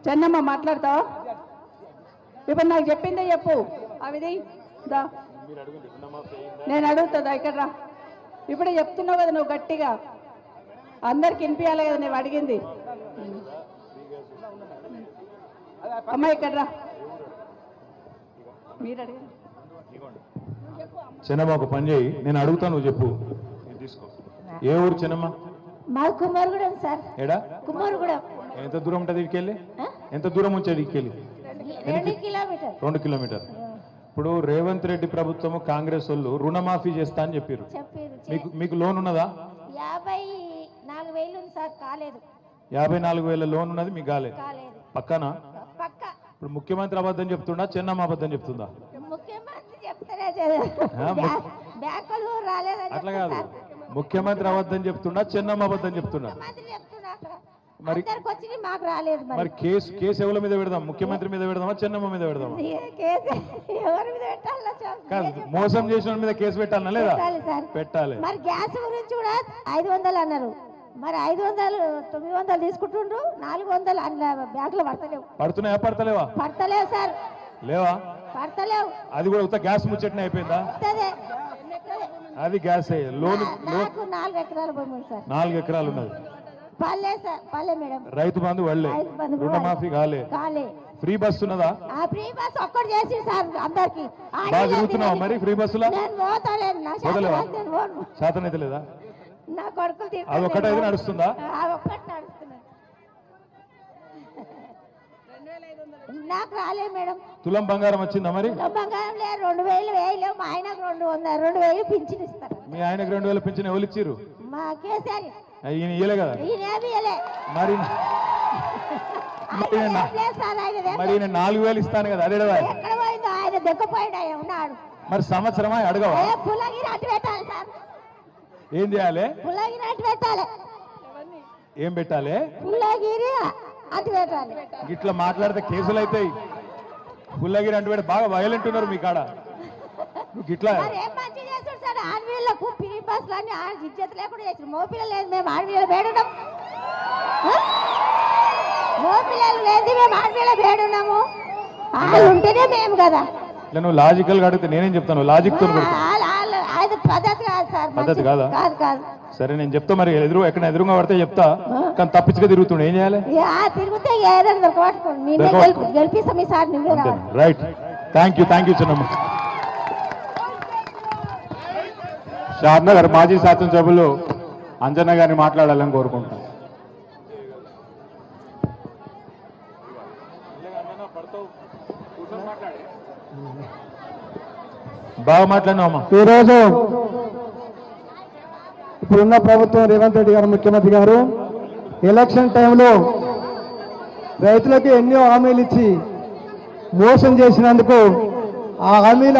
చెన్నమ్మ మాట్లాడతావా? ఇప్పుడు నాకు చెప్పిందే చెప్పు. అవిది దా, నేను అడుగుతుందా ఇక్కడ రా. ఇప్పుడే చెప్తున్నావు కదా నువ్వు గట్టిగా, అందరికి వినిపించాలి కదా నువ్వు అడిగింది. అమ్మ ఇక్కడ రా, మీరు అడిగింది. చిన్నమ్మ ఒక పని చేయి, నేను అడుగుతాను నువ్వు చెప్పు. తీసుకో. ఏ ఊరు చిన్నమ్మ? మా కుమారుగూడెం సార్. ఏడా? కుమారుగూడెం. ఎంత దూరం ఉంటుంది ఇక్కడికి? ఎంత దూరం ఉంచేది ఇక్కడికి? 2 కిలోమీటర్. 2 కిలోమీటర్. ఇప్పుడు రేవంత్ రెడ్డి ప్రభుత్వం కాంగ్రెస్ వాళ్ళు రుణమాఫీ చేస్తా అని చెప్పారు. మీకు లోన్ ఉన్నదా? 54,000 ఉంది సార్, కాలేదు. 54,000 లోన్ ఉన్నది, మీకు కాలేదు. పక్కన పక్క. ఇప్పుడు ముఖ్యమంత్రి అబద్ధం చెప్తుండా, చెన్నమ్మ అబద్ధం చెప్తుందా? ముఖ్యమంత్రి చెప్తారే బ్యాంకులు రాలేదని. అట్లా కాదు, ముఖ్యమంత్రి అబద్ధం చెప్తుండా, చెన్నమ్మ అబద్ధం చెప్తుండా? మరి మాకు రాలేదు. మరి కేసు ఎవరి మీద పెడదాం? ముఖ్యమంత్రి మీద పెడదామా, చెన్నమ్మ మీద పెడదామా? ఎవరి మీద పెట్టాలి? కాదు, మోసం చేసిన మీద కేసు పెట్టాలనా లేదా? పెట్టాలి. మరి గ్యాస్ గురించి కూడా 500 అన్నారు. మరి 500 900 తీసుకుంటుండ్రు, 400 బ్యాంకులు పడతలేవు. పడుతున్నాయా? పడతలేవా? పడతలేవు సార్. లేవా? పడతలేవు. అది కూడా ఉత్త గ్యాస్ ముచ్చట్నే అయిపోయిందా? అది గ్యాస్ లోన్. 4 ఎకరాల భూమి ఉంది సార్. 4 ఎకరాలు ఉన్నది. పల్లె సార్, పల్లె మేడం. రైతు బంధు వాళ్ళే, రుణమాఫీ కాలే. ఫ్రీ బస్ ఉన్నదా? ఫ్రీ బస్ ఒక్కటి చేసి సార్ అందరికి. బాగా తిరుగుతున్నావా మరి ఫ్రీ బస్సులో? నేను పోతాను. శాతం అయితే లేదా? నా కొడుకులు అది ఒక్కటే అయితే నడుస్తుందా? ఒక్కటి నడుస్తున్నా. నాకు రాలే మేడం. తులం బంగారం వచ్చిందా మరి? తులం బంగారం లేదు. 2,000 వేయలేవు. మా ఆయనకు 2,000 పింఛన్ ఇస్తారు. మీ ఆయనకు 2,000 పింఛన్ ఎవరు ఇచ్చారు? మా కేసీఆర్. ఈయన ఇయ్యలే కదా మరి. మరి నేను 4,000 ఇస్తాను కదా, అదే కదా. ఎక్కడ పోయిందో ఆయన దెక్కపోయాడు ఉన్నాడు. మరి సంవత్సరమా అడగవా? పుల్లగిరి అటు పెట్టాలి సార్. ఏం చేయాలి? పుల్లగిరి అటు పెట్టాలి. ఏం పెట్టాలి? పుల్లగిరి అటు పెట్టాలి. ఇట్లా మాట్లాడితే కేసులు అవుతాయి. పుల్లగిరి అంటే పెట్టి బాగా వైలెంట్ ఉన్నారు మీ కాడ. ఇట్లా ఏం మంచి చేస్తాడు సార్. ఆడపిల్లలకు ఫ్రీ బస్సులు అన్ని ఇజ్జత్ లేకుండా చేసి మోపిల్లలు లేదు. మేము ఆడపిల్లలు వేడున్నాం. మోపిల్లలు లేదు, మేము ఆడపిల్లలు వేడున్నాము. వాళ్ళు ఉంటేనే మేము కదా. నువ్వు లాజికల్ గా అడిగితే నేనేం చెప్తాను? లాజిక్ తో పద్ధతి కాదు సార్. పద్ధతి కాదా? కాదు కాదు. సరే నేను చెప్తా. మరి ఎక్కడ ఎదురుగా పడితే చెప్తా, కానీ తప్పించుగా తిరుగుతుండే ఏం చేయాలి? తిరిగితే ఏదైనా పట్టుకోండి. గెలిపిస్తాం ఈ సార్. నువ్వే రైట్. థ్యాంక్ యూ చిన్నమ్మ. షాద్నగర్ మాజీ శాసనసభ్యులు అంజన్న గారిని మాట్లాడాలని కోరుకుంటున్నాను. బాగా మాట్లాడినావమ్మా. ఈరోజు ఇప్పుడున్న ప్రభుత్వం రేవంత్ రెడ్డి గారు ముఖ్యమంత్రి గారు ఎలక్షన్ టైంలో రైతులకు ఎన్నో హామీలు ఇచ్చి మోసం చేసినందుకు ఆ హామీలు